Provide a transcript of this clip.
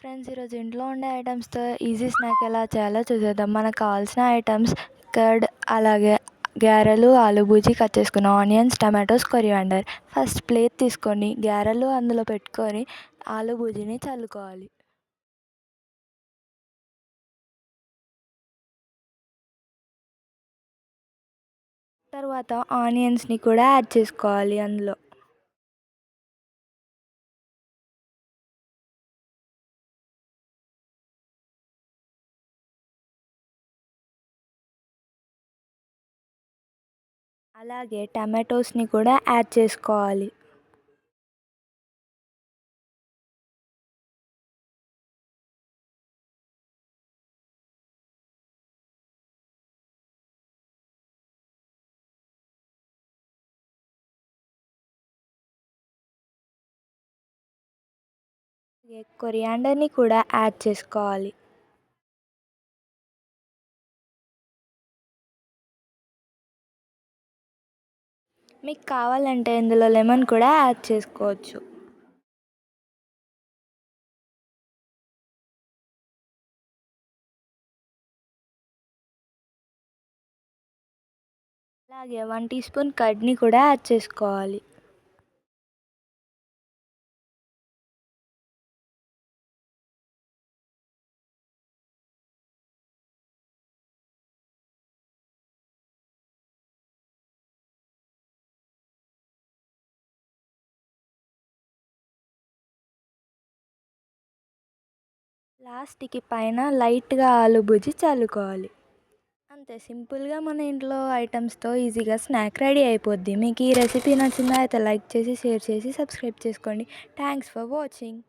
Friends, ఈరోజు ఇంట్లో ఉండే ఐటమ్స్తో ఈజీ స్నాక్ ఎలా చేయాలో చూసేద్దాం. మనకు కావాల్సిన ఐటమ్స్ కర్డ్, అలాగే గారెలు, ఆలు బూజీ కట్ చేసుకున్న onions, tomatoes, coriander. First plate తీసుకొని గారెలు అందులో పెట్టుకొని ఆలు బూజీని చల్లుకోవాలి. తర్వాత ఆనియన్స్ని కూడా యాడ్ చేసుకోవాలి అందులో. అలాగే టమాటోస్ని కూడా యాడ్ చేసుకోవాలి. కొరియాండర్ని కూడా యాడ్ చేసుకోవాలి. మీకు కావాలంటే ఇందులో లెమన్ కూడా యాడ్ చేసుకోవచ్చు. అలాగే 1 టీ స్పూన్ కర్డ్ని కూడా యాడ్ చేసుకోవాలి. లాస్ట్కి పైన లైట్గా ఆలు బుజ్జి చల్లుకోవాలి. అంతే, సింపుల్గా మన ఇంట్లో ఐటమ్స్తో ఈజీగా స్నాక్ రెడీ అయిపోద్ది. మీకు ఈ రెసిపీ నచ్చిందా? అయితే లైక్ చేసి, షేర్ చేసి, సబ్స్క్రైబ్ చేసుకోండి. Thanks for watching.